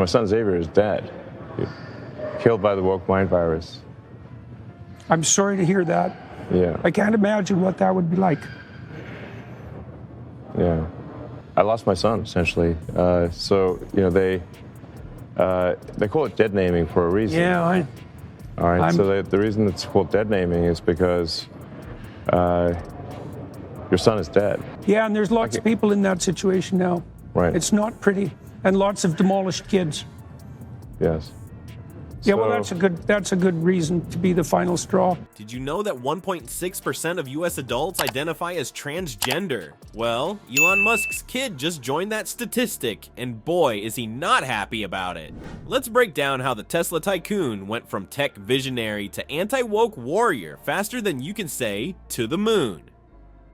my son Xavier is dead, killed by the woke mind virus. I'm sorry to hear that. Yeah. I can't imagine what that would be like. Yeah. I lost my son, essentially. So, they call it dead naming for a reason. Yeah, All right, so the reason it's called dead naming is because your son is dead. Yeah, and there's lots of people in that situation now. Right. It's not pretty, and lots of demolished kids. Yes. Yeah, well, that's a good reason to be the final straw. Did you know that 1.6% of US adults identify as transgender? Well, Elon Musk's kid just joined that statistic, and boy, is he not happy about it. Let's break down how the Tesla tycoon went from tech visionary to anti-woke warrior faster than you can say to the moon.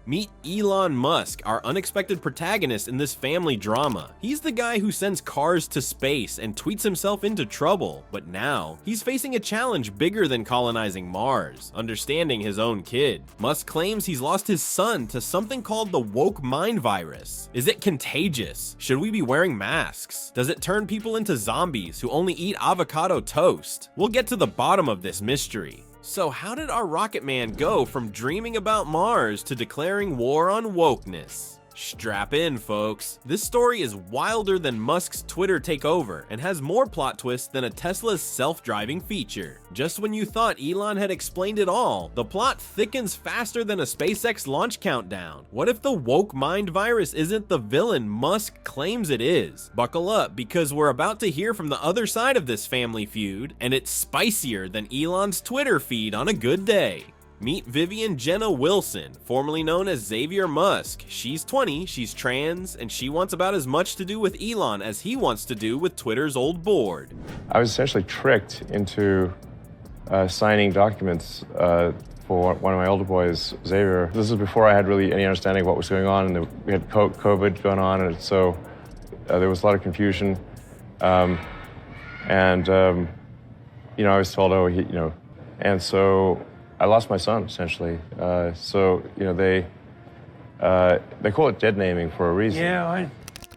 Meet Elon Musk, our unexpected protagonist in this family drama. He's the guy who sends cars to space and tweets himself into trouble, but now he's facing a challenge bigger than colonizing Mars, understanding his own kid. Musk claims he's lost his son to something called the woke mind virus. Is it contagious? Should we be wearing masks? Does it turn people into zombies who only eat avocado toast? We'll get to the bottom of this mystery. So how did our rocket man go from dreaming about Mars to declaring war on wokeness? Strap in, folks. This story is wilder than Musk's Twitter takeover and has more plot twists than a Tesla's self-driving feature. Just when you thought Elon had explained it all, the plot thickens faster than a SpaceX launch countdown. What if the woke mind virus isn't the villain Musk claims it is? Buckle up, because we're about to hear from the other side of this family feud, and it's spicier than Elon's Twitter feed on a good day. Meet Vivian Jenna Wilson, formerly known as Xavier Musk. She's 20, she's trans, and she wants about as much to do with Elon as he wants to do with Twitter's old board. I was essentially tricked into signing documents for one of my older boys, Xavier. This is before I had really any understanding of what was going on, and we had COVID going on, and so there was a lot of confusion. I was told, and so I lost my son, essentially. They call it dead naming for a reason. Yeah,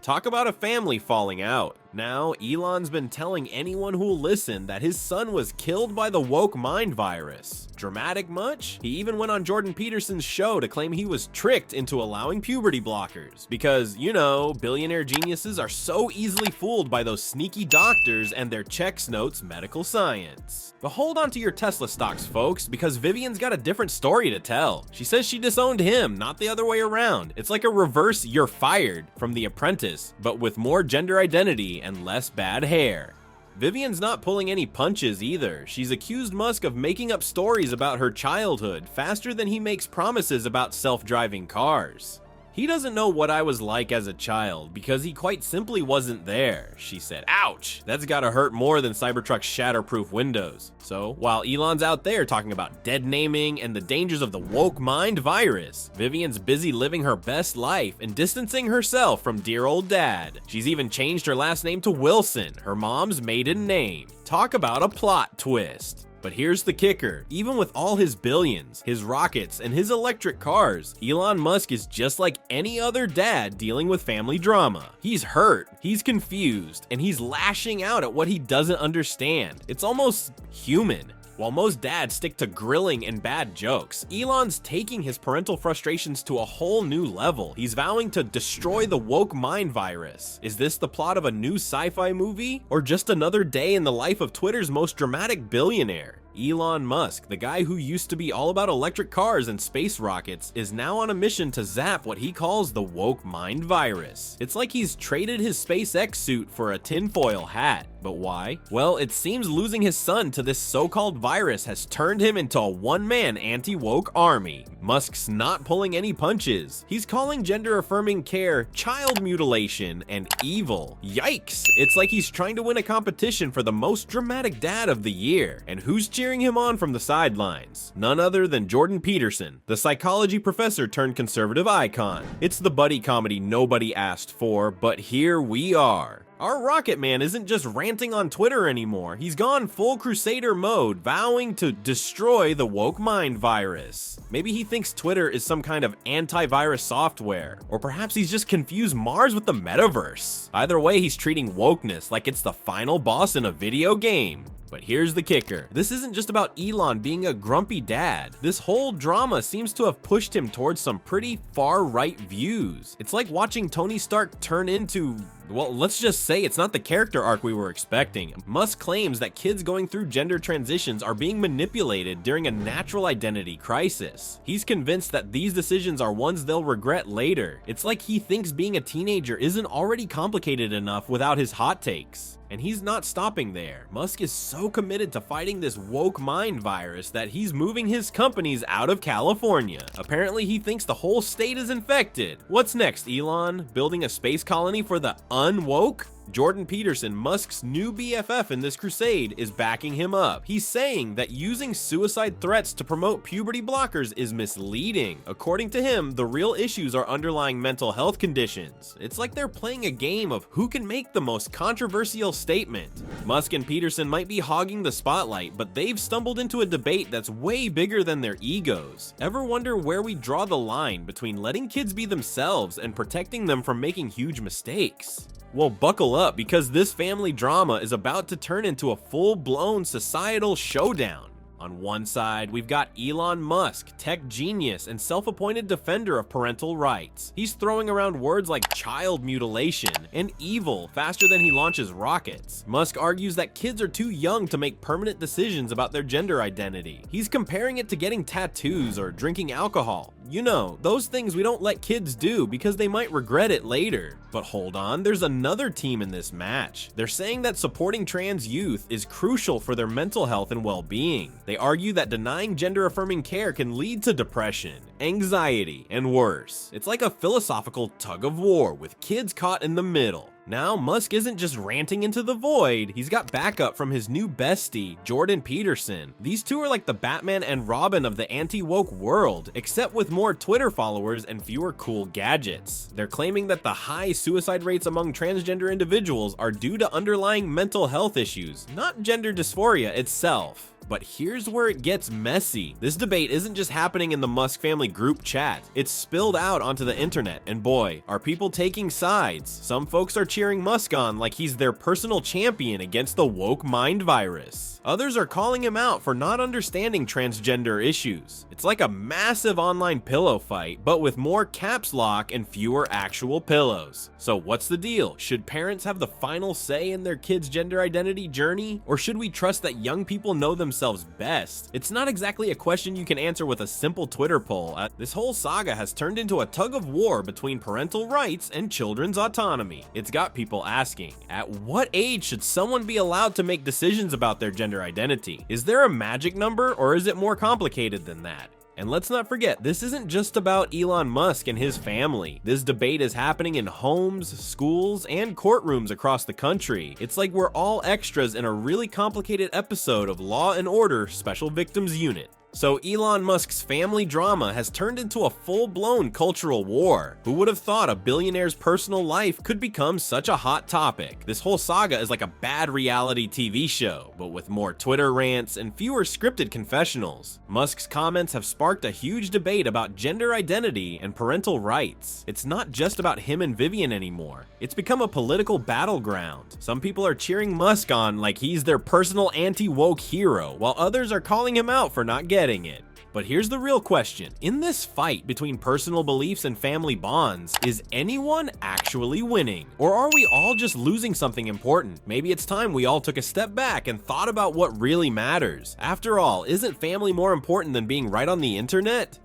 Talk about a family falling out. Now, Elon's been telling anyone who'll listen that his son was killed by the woke mind virus. Dramatic much? He even went on Jordan Peterson's show to claim he was tricked into allowing puberty blockers. Because, billionaire geniuses are so easily fooled by those sneaky doctors and their checks notes medical science. But hold on to your Tesla stocks, folks, because Vivian's got a different story to tell. She says she disowned him, not the other way around. It's like a reverse "you're fired" from The Apprentice, but with more gender identity and less bad hair. Vivian's not pulling any punches either. She's accused Musk of making up stories about her childhood faster than he makes promises about self-driving cars. He doesn't know what I was like as a child because he quite simply wasn't there, she said. Ouch! That's gotta hurt more than Cybertruck's shatterproof windows. So, while Elon's out there talking about dead naming and the dangers of the woke mind virus, Vivian's busy living her best life and distancing herself from dear old dad. She's even changed her last name to Wilson, her mom's maiden name. Talk about a plot twist. But here's the kicker. Even with all his billions, his rockets, and his electric cars, Elon Musk is just like any other dad dealing with family drama. He's hurt, he's confused, and he's lashing out at what he doesn't understand. It's almost human. While most dads stick to grilling and bad jokes, Elon's taking his parental frustrations to a whole new level. He's vowing to destroy the woke mind virus. Is this the plot of a new sci-fi movie? Or just another day in the life of Twitter's most dramatic billionaire? Elon Musk, the guy who used to be all about electric cars and space rockets, is now on a mission to zap what he calls the woke mind virus. It's like he's traded his SpaceX suit for a tinfoil hat. But why? Well, it seems losing his son to this so-called virus has turned him into a one-man anti-woke army. Musk's not pulling any punches. He's calling gender-affirming care child mutilation and evil. Yikes! It's like he's trying to win a competition for the most dramatic dad of the year. And who's cheering him on from the sidelines? None other than Jordan Peterson, the psychology professor turned conservative icon. It's the buddy comedy nobody asked for, but here we are. Our Rocket Man isn't just ranting on Twitter anymore. He's gone full Crusader mode, vowing to destroy the woke mind virus. Maybe he thinks Twitter is some kind of antivirus software, or perhaps he's just confused Mars with the metaverse. Either way, he's treating wokeness like it's the final boss in a video game. But here's the kicker. This isn't just about Elon being a grumpy dad. This whole drama seems to have pushed him towards some pretty far-right views. It's like watching Tony Stark turn into, well, let's just say it's not the character arc we were expecting. Musk claims that kids going through gender transitions are being manipulated during a natural identity crisis. He's convinced that these decisions are ones they'll regret later. It's like he thinks being a teenager isn't already complicated enough without his hot takes. And he's not stopping there. Musk is so committed to fighting this woke mind virus that he's moving his companies out of California. Apparently he thinks the whole state is infected. What's next, Elon? Building a space colony for the unwoke? Jordan Peterson, Musk's new BFF in this crusade, is backing him up. He's saying that using suicide threats to promote puberty blockers is misleading. According to him, the real issues are underlying mental health conditions. It's like they're playing a game of who can make the most controversial statement. Musk and Peterson might be hogging the spotlight, but they've stumbled into a debate that's way bigger than their egos. Ever wonder where we draw the line between letting kids be themselves and protecting them from making huge mistakes? Well, buckle up, because this family drama is about to turn into a full-blown societal showdown. On one side, we've got Elon Musk, tech genius and self-appointed defender of parental rights. He's throwing around words like child mutilation and evil faster than he launches rockets. Musk argues that kids are too young to make permanent decisions about their gender identity. He's comparing it to getting tattoos or drinking alcohol. You know, those things we don't let kids do because they might regret it later. But hold on, there's another team in this match. They're saying that supporting trans youth is crucial for their mental health and well-being. They argue that denying gender-affirming care can lead to depression, anxiety, and worse. It's like a philosophical tug-of-war with kids caught in the middle. Now, Musk isn't just ranting into the void, he's got backup from his new bestie, Jordan Peterson. These two are like the Batman and Robin of the anti-woke world, except with more Twitter followers and fewer cool gadgets. They're claiming that the high suicide rates among transgender individuals are due to underlying mental health issues, not gender dysphoria itself. But here's where it gets messy. This debate isn't just happening in the Musk family group chat. It's spilled out onto the internet, and boy, are people taking sides. Some folks are cheering Musk on like he's their personal champion against the woke mind virus. Others are calling him out for not understanding transgender issues. It's like a massive online pillow fight, but with more caps lock and fewer actual pillows. So what's the deal? Should parents have the final say in their kids' gender identity journey? Or should we trust that young people know themselves best? It's not exactly a question you can answer with a simple Twitter poll. This whole saga has turned into a tug of war between parental rights and children's autonomy. It's got people asking, at what age should someone be allowed to make decisions about their gender identity? Is there a magic number, or is it more complicated than that? And let's not forget, this isn't just about Elon Musk and his family. This debate is happening in homes, schools, and courtrooms across the country. It's like we're all extras in a really complicated episode of Law and Order Special Victims Unit. So Elon Musk's family drama has turned into a full-blown cultural war. Who would have thought a billionaire's personal life could become such a hot topic? This whole saga is like a bad reality TV show, but with more Twitter rants and fewer scripted confessionals. Musk's comments have sparked a huge debate about gender identity and parental rights. It's not just about him and Vivian anymore. It's become a political battleground. Some people are cheering Musk on like he's their personal anti-woke hero, while others are calling him out for not getting it. But here's the real question. In this fight between personal beliefs and family bonds, is anyone actually winning? Or are we all just losing something important? Maybe it's time we all took a step back and thought about what really matters. After all, isn't family more important than being right on the internet?